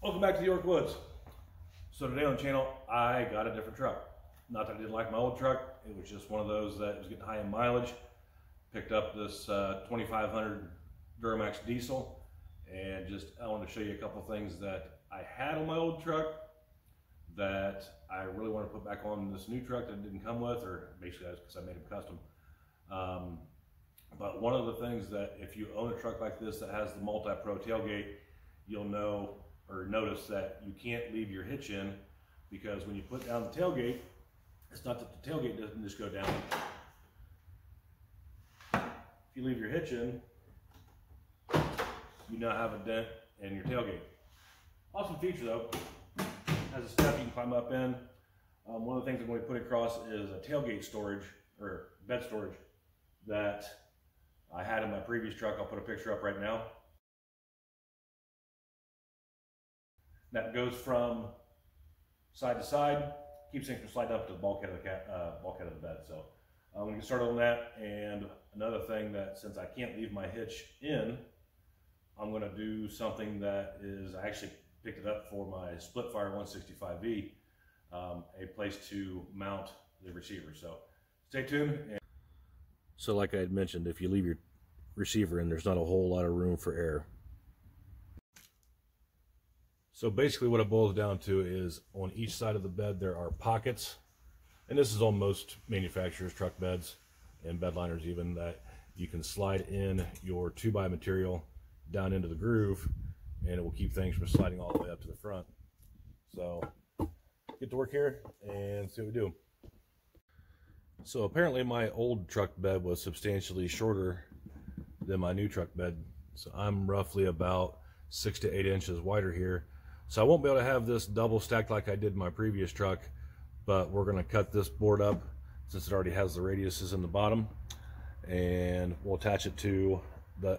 Welcome back to the York Woods. So today on the channel, I got a different truck. Not that I didn't like my old truck, it was just one of those that was getting high in mileage. Picked up this 2500 Duramax diesel, and I wanted to show you a couple things that I had on my old truck that I really want to put back on this new truck that it didn't come with, or basically that's because I made them custom. But one of the things that if you own a truck like this that has the multi-pro tailgate, you'll know or notice that you can't leave your hitch in, because when you put down the tailgate, it's not that the tailgate doesn't just go down. If you leave your hitch in, you now have a dent in your tailgate. Awesome feature though, has a step you can climb up in. One of the things I'm going to put across is a tailgate storage, or bed storage, that I had in my previous truck. I'll put a picture up right now. That goes from side to side, keeps things from sliding up to the bulkhead of the bed. So I'm going to get started on that. And another thing, that since I can't leave my hitch in, I'm going to do something that is, I actually picked it up for my Splitfire 165V, a place to mount the receiver. So stay tuned. So like I had mentioned, if you leave your receiver in, there's not a whole lot of room for error. So basically what it boils down to is on each side of the bed there are pockets, and this is on most manufacturers' truck beds and bed liners even, that you can slide in your 2x material down into the groove, and it will keep things from sliding all the way up to the front. So get to work here and see what we do. So apparently my old truck bed was substantially shorter than my new truck bed, so I'm roughly about 6 to 8 inches wider here. So I won't be able to have this double stacked like I did in my previous truck, but we're going to cut this board up since it already has the radiuses in the bottom, and we'll attach it to the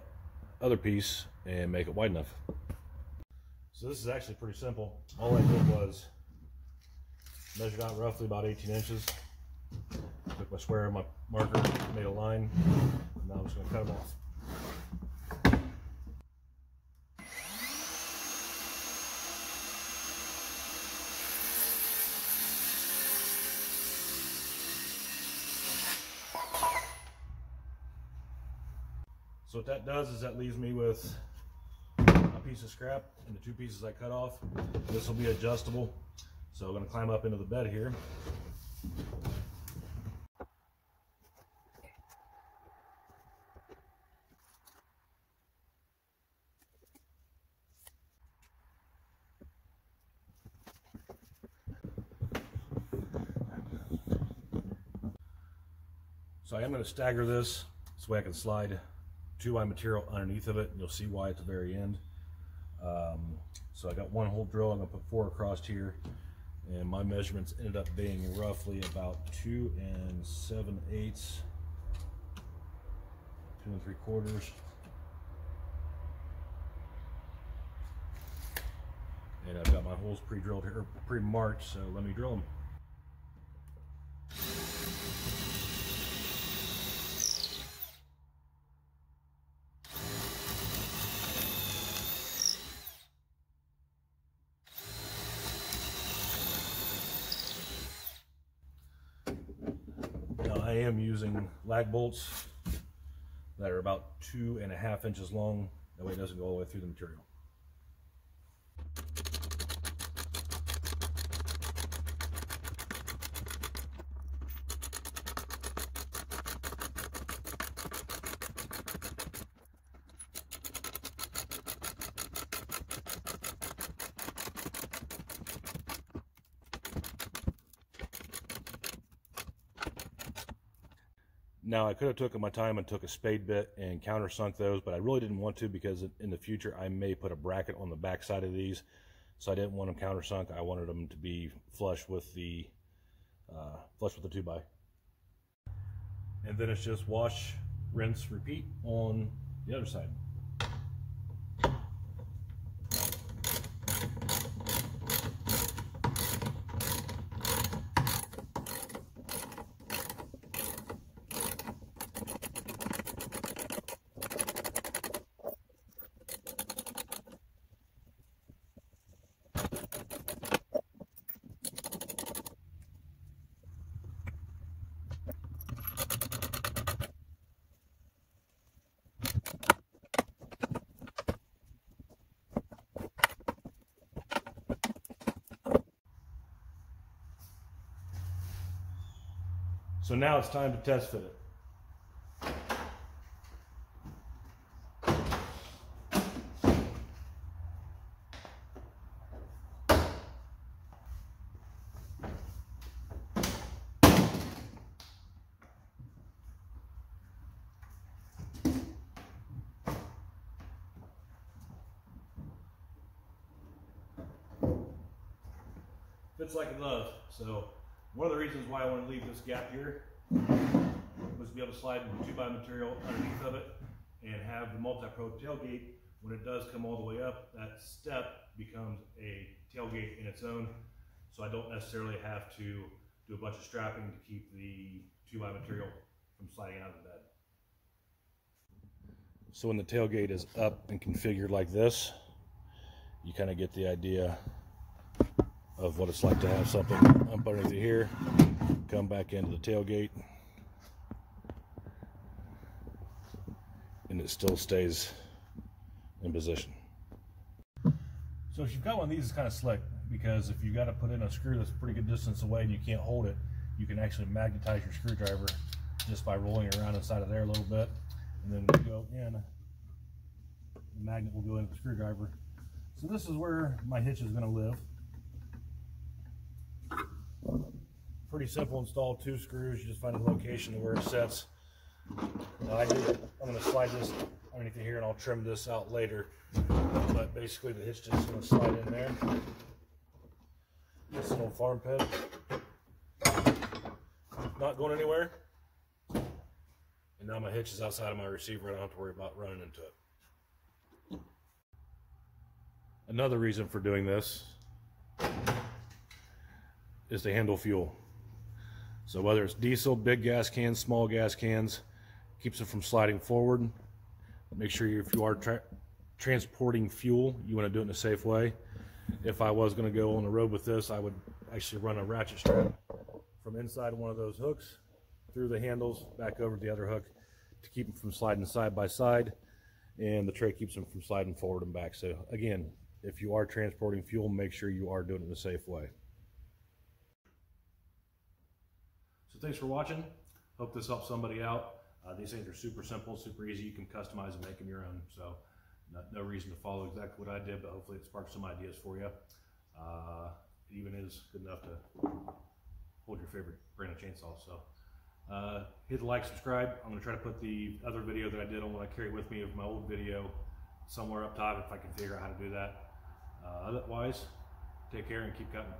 other piece and make it wide enough. So this is actually pretty simple. All I did was measured out roughly about 18 inches. Took my square and my marker, made a line, and now I'm just going to cut them off. So what that does is that leaves me with a piece of scrap and the 2 pieces I cut off. This will be adjustable. So I'm going to climb up into the bed here. So I am going to stagger this way I can slide 2x material underneath of it, and you'll see why at the very end. So I got 1 hole drill. I'm going to put 4 across here, and my measurements ended up being roughly about 2 7/8, 2 3/4. And I've got my holes pre-drilled here, pre-marked, so let me drill them. I am using lag bolts that are about 2.5 inches long. That way it doesn't go all the way through the material. Now I could have taken my time and took a spade bit and countersunk those, but I really didn't want to, because in the future I may put a bracket on the back side of these, so I didn't want them countersunk. I wanted them to be flush with the 2x. And then it's just wash, rinse, repeat on the other side. So now it's time to test fit it. Fits like a glove. So one of the reasons why I want to leave this gap here was to be able to slide the 2x material underneath of it and have the multi-pro tailgate. When it does come all the way up, that step becomes a tailgate in its own. So I don't necessarily have to do a bunch of strapping to keep the 2x material from sliding out of the bed. So when the tailgate is up and configured like this, you kind of get the idea of what it's like to have something up underneath here, come back into the tailgate, and it still stays in position. So if you've got one of these, it's kind of slick, because if you got to put in a screw that's a pretty good distance away and you can't hold it, you can actually magnetize your screwdriver just by rolling it around inside of there a little bit, and then when you go in, the magnet will go into the screwdriver. So this is where my hitch is going to live. Pretty simple install, 2 screws. You just find the location where it sets. Now I'm going to slide this underneath here and I'll trim this out later. But basically the hitch just is going to slide in there. This is an old farm pit. Not going anywhere. And now my hitch is outside of my receiver. I don't have to worry about running into it. Another reason for doing this is to handle fuel. So whether it's diesel, big gas cans, small gas cans, keeps it from sliding forward. Make sure if you are transporting fuel, you want to do it in a safe way. If I was going to go on the road with this, I would actually run a ratchet strap from inside one of those hooks through the handles back over to the other hook to keep them from sliding side by side, and the tray keeps them from sliding forward and back. So again, if you are transporting fuel, make sure you are doing it in a safe way. So thanks for watching. Hope this helps somebody out. These things are super simple, super easy. You can customize and make them your own. So no reason to follow exactly what I did, but hopefully it sparks some ideas for you. It even is good enough to hold your favorite brand of chainsaw. So hit the like, subscribe. I'm going to try to put the other video that I did on what I carry with me of my old video somewhere up top if I can figure out how to do that. Otherwise, take care and keep cutting.